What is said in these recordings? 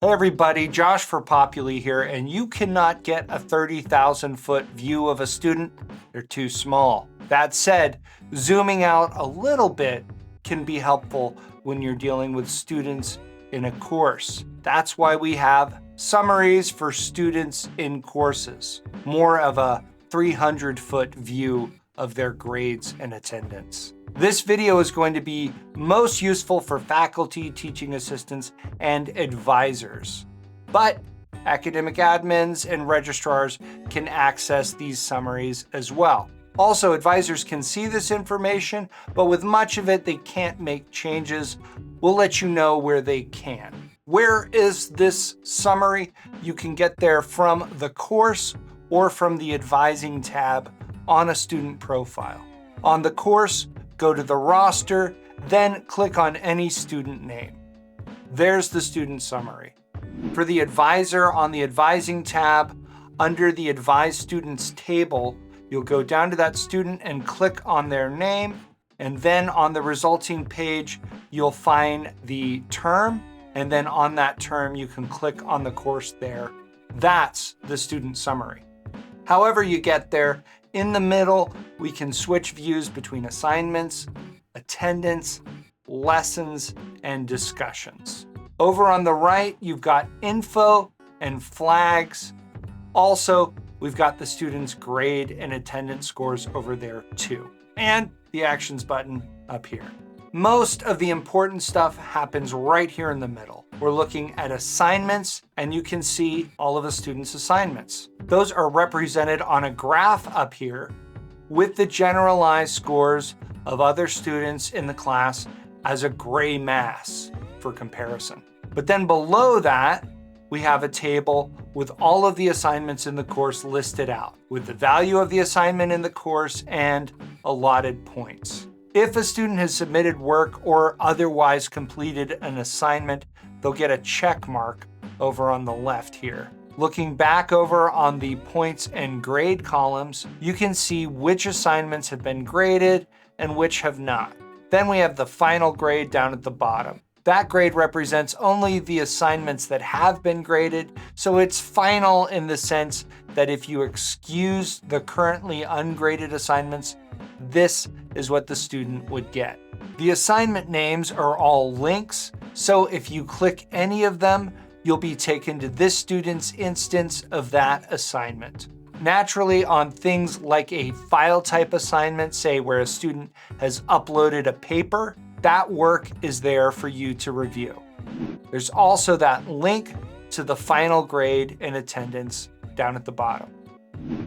Hey everybody, Josh for Populi here, and you cannot get a 30,000-foot view of a student. They're too small. That said, zooming out a little bit can be helpful when you're dealing with students in a course. That's why we have summaries for students in courses, more of a 300-foot view of their grades and attendance. This video is going to be most useful for faculty, teaching assistants, and advisors. But academic admins and registrars can access these summaries as well. Also, advisors can see this information, but with much of it, they can't make changes. We'll let you know where they can. Where is this summary? You can get there from the course or from the advising tab on a student profile. On the course, go to the roster, then click on any student name. There's the student summary. For the advisor, on the advising tab, under the advised students table, you'll go down to that student and click on their name, and then on the resulting page, you'll find the term, and then on that term, you can click on the course there. That's the student summary. However you get there, in the middle, we can switch views between assignments, attendance, lessons, and discussions. Over on the right, you've got info and flags. Also, we've got the student's grade and attendance scores over there too. And the actions button up here. Most of the important stuff happens right here in the middle. We're looking at assignments, and you can see all of the students' assignments. Those are represented on a graph up here with the generalized scores of other students in the class as a gray mass for comparison. But then below that, we have a table with all of the assignments in the course listed out, with the value of the assignment in the course and allotted points. If a student has submitted work or otherwise completed an assignment, they'll get a check mark over on the left here. Looking back over on the points and grade columns, you can see which assignments have been graded and which have not. Then we have the final grade down at the bottom. That grade represents only the assignments that have been graded, so it's final in the sense that if you excuse the currently ungraded assignments, this is what the student would get. The assignment names are all links, so if you click any of them, you'll be taken to this student's instance of that assignment. Naturally, on things like a file type assignment, say where a student has uploaded a paper, that work is there for you to review. There's also that link to the final grade and attendance down at the bottom.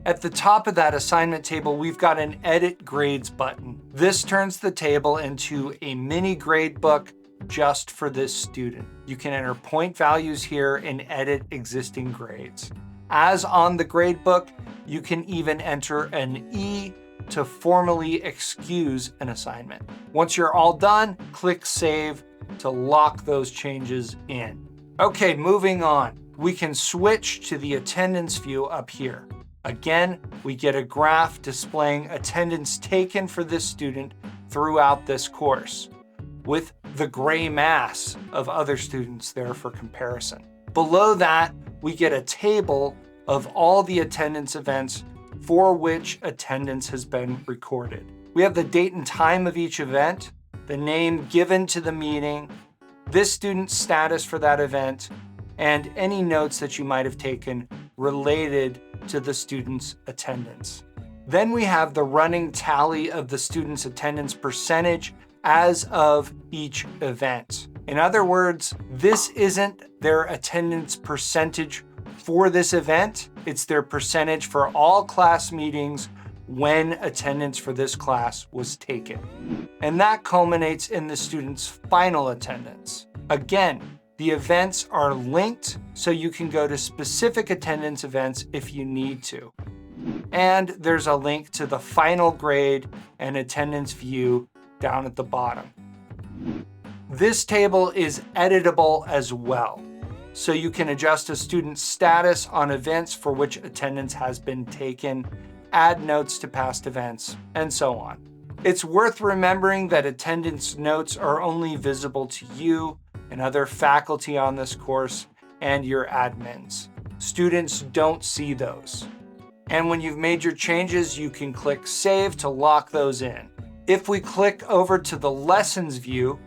At the top of that assignment table, we've got an Edit Grades button. This turns the table into a mini grade book just for this student. You can enter point values here and edit existing grades. As on the grade book, you can even enter an E to formally excuse an assignment. Once you're all done, click Save to lock those changes in. Okay, moving on. We can switch to the attendance view up here. Again, we get a graph displaying attendance taken for this student throughout this course, with the gray mass of other students there for comparison. Below that, we get a table of all the attendance events for which attendance has been recorded. We have the date and time of each event, the name given to the meeting, this student's status for that event, and any notes that you might have taken related to the student's attendance. Then we have the running tally of the student's attendance percentage as of each event. In other words, this isn't their attendance percentage for this event, it's their percentage for all class meetings when attendance for this class was taken. And that culminates in the student's final attendance. Again, the events are linked, so you can go to specific attendance events if you need to. And there's a link to the final grade and attendance view down at the bottom. This table is editable as well, so you can adjust a student's status on events for which attendance has been taken, add notes to past events, and so on. It's worth remembering that attendance notes are only visible to you and other faculty on this course, and your admins. Students don't see those. And when you've made your changes, you can click Save to lock those in. If we click over to the Lessons view,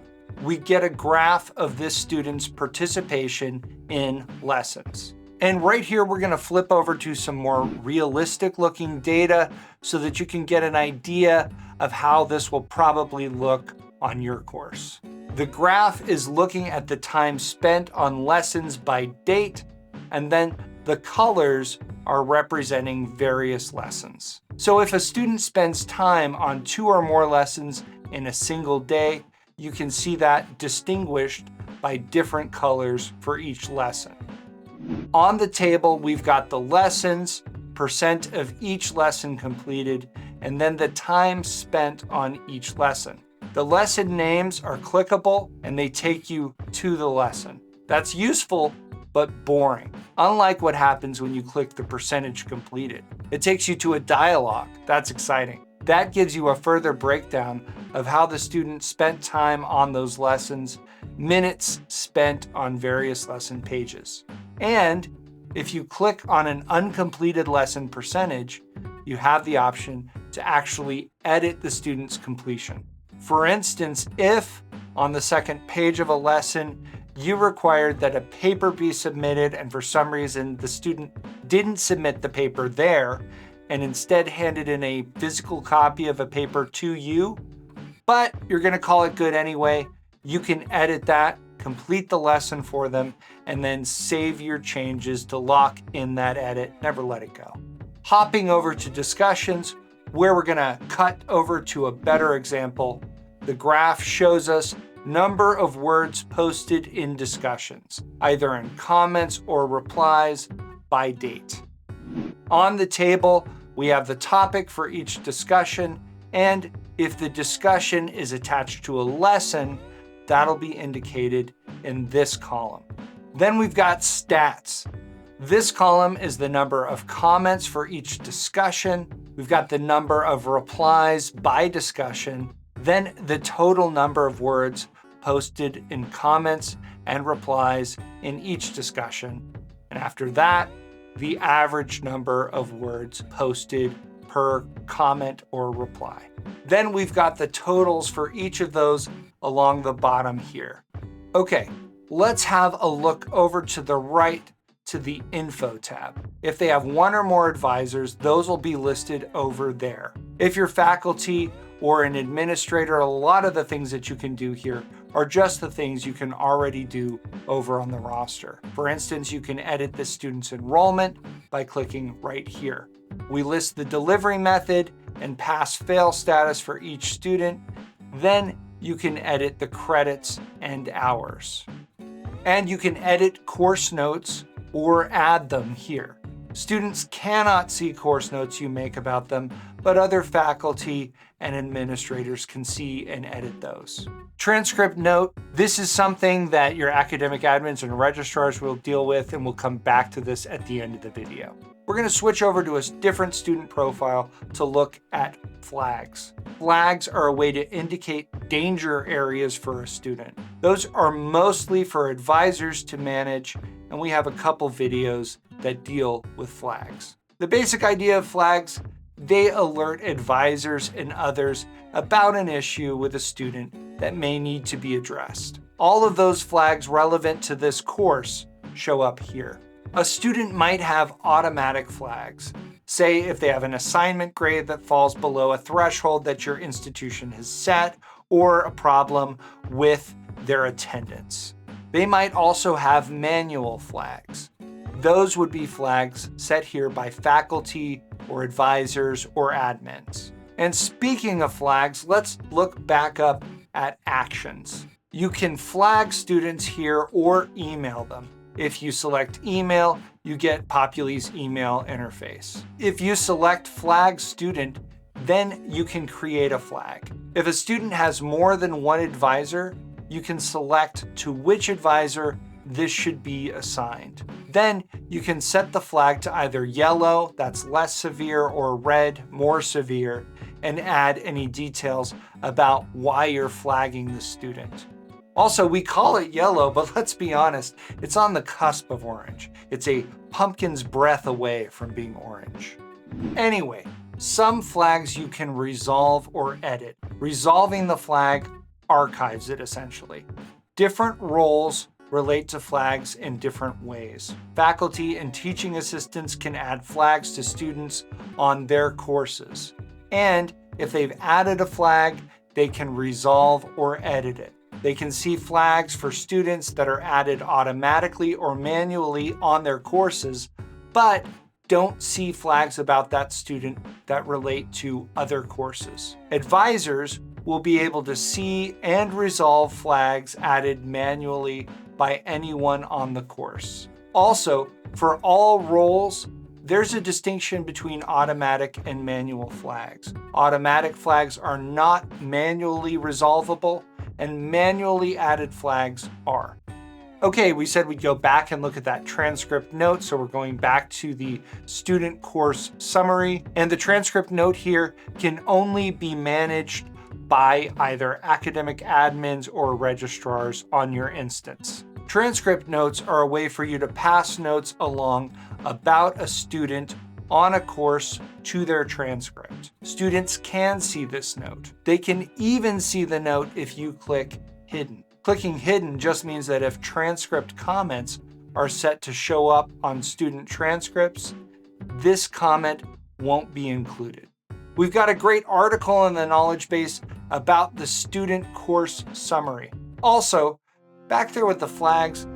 we get a graph of this student's participation in lessons. And right here, we're gonna flip over to some more realistic looking data so that you can get an idea of how this will probably look on your course. The graph is looking at the time spent on lessons by date, and then the colors are representing various lessons. So if a student spends time on 2 or more lessons in a single day, you can see that distinguished by different colors for each lesson. On the table, we've got the lessons, percent of each lesson completed, and then the time spent on each lesson. The lesson names are clickable and they take you to the lesson. That's useful, but boring. Unlike what happens when you click the percentage completed. It takes you to a dialogue. That's exciting. That gives you a further breakdown of how the student spent time on those lessons, minutes spent on various lesson pages. And if you click on an uncompleted lesson percentage, you have the option to actually edit the student's completion. For instance, if on the second page of a lesson, you required that a paper be submitted and for some reason the student didn't submit the paper there and instead handed in a physical copy of a paper to you, but you're gonna call it good anyway, you can edit that, complete the lesson for them, and then save your changes to lock in that edit, never let it go. Hopping over to discussions, where we're gonna cut over to a better example, the graph shows us number of words posted in discussions, either in comments or replies by date. On the table, we have the topic for each discussion, and if the discussion is attached to a lesson, that'll be indicated in this column. Then we've got stats. This column is the number of comments for each discussion. We've got the number of replies by discussion, then the total number of words posted in comments and replies in each discussion. And after that, the average number of words posted per comment or reply. Then we've got the totals for each of those along the bottom here. Okay, let's have a look over to the right to the Info tab. If they have 1 or more advisors, those will be listed over there. If you're faculty or an administrator, a lot of the things that you can do here are just the things you can already do over on the roster. For instance, you can edit the student's enrollment by clicking right here. We list the delivery method and pass-fail status for each student. Then you can edit the credits and hours. And you can edit course notes or add them here. Students cannot see course notes you make about them, but other faculty and administrators can see and edit those. Transcript note, this is something that your academic admins and registrars will deal with, and we'll come back to this at the end of the video. We're gonna switch over to a different student profile to look at flags. Flags are a way to indicate danger areas for a student. Those are mostly for advisors to manage, and we have a couple videos that deal with flags. The basic idea of flags, they alert advisors and others about an issue with a student that may need to be addressed. All of those flags relevant to this course show up here. A student might have automatic flags. Say if they have an assignment grade that falls below a threshold that your institution has set, or a problem with their attendance. They might also have manual flags. Those would be flags set here by faculty or advisors or admins. And speaking of flags, let's look back up at actions. You can flag students here or email them. If you select email, you get Populi's email interface. If you select flag student, then you can create a flag. If a student has more than one advisor, you can select to which advisor this should be assigned. Then you can set the flag to either yellow, that's less severe, or red, more severe, and add any details about why you're flagging the student. Also, we call it yellow, but let's be honest, it's on the cusp of orange. It's a pumpkin's breath away from being orange. Anyway, some flags you can resolve or edit. Resolving the flag archives it essentially. Different roles relate to flags in different ways. Faculty and teaching assistants can add flags to students on their courses. And if they've added a flag, they can resolve or edit it. They can see flags for students that are added automatically or manually on their courses, but don't see flags about that student that relate to other courses. Advisors will be able to see and resolve flags added manually by anyone on the course. Also, for all roles, there's a distinction between automatic and manual flags. Automatic flags are not manually resolvable, and manually added flags are. Okay, we said we'd go back and look at that transcript note, so we're going back to the student course summary, and the transcript note here can only be managed by either academic admins or registrars on your instance. Transcript notes are a way for you to pass notes along about a student on a course to their transcript. Students can see this note. They can even see the note if you click Hidden. Clicking Hidden just means that if transcript comments are set to show up on student transcripts, this comment won't be included. We've got a great article in the knowledge base about the student course summary. Also, back there with the flags,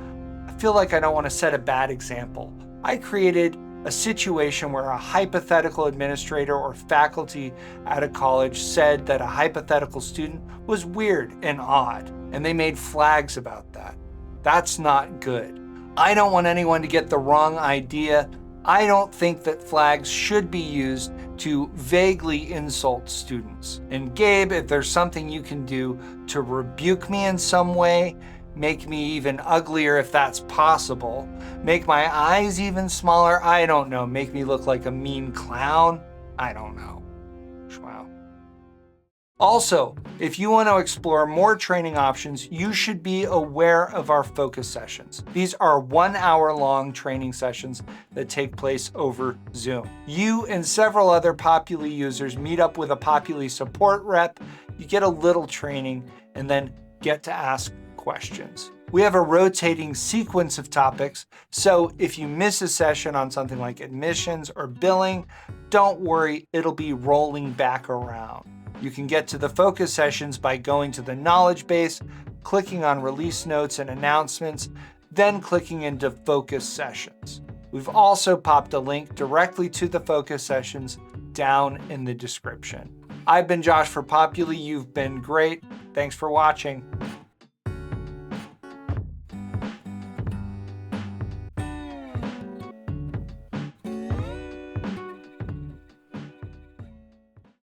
I feel like I don't want to set a bad example. I created a situation where a hypothetical administrator or faculty at a college said that a hypothetical student was weird and odd, and they made flags about that. That's not good. I don't want anyone to get the wrong idea. I don't think that flags should be used to vaguely insult students. And Gabe, if there's something you can do to rebuke me in some way, make me even uglier if that's possible, make my eyes even smaller, I don't know, make me look like a mean clown, I don't know. Wow. Also, if you want to explore more training options, you should be aware of our focus sessions. These are 1 hour long training sessions that take place over Zoom. You and several other Populi users meet up with a Populi support rep, you get a little training, and then get to ask questions. We have a rotating sequence of topics, so if you miss a session on something like admissions or billing, don't worry, it'll be rolling back around. You can get to the focus sessions by going to the knowledge base, clicking on release notes and announcements, then clicking into focus sessions. We've also popped a link directly to the focus sessions down in the description. I've been Josh for Populi. You've been great. Thanks for watching.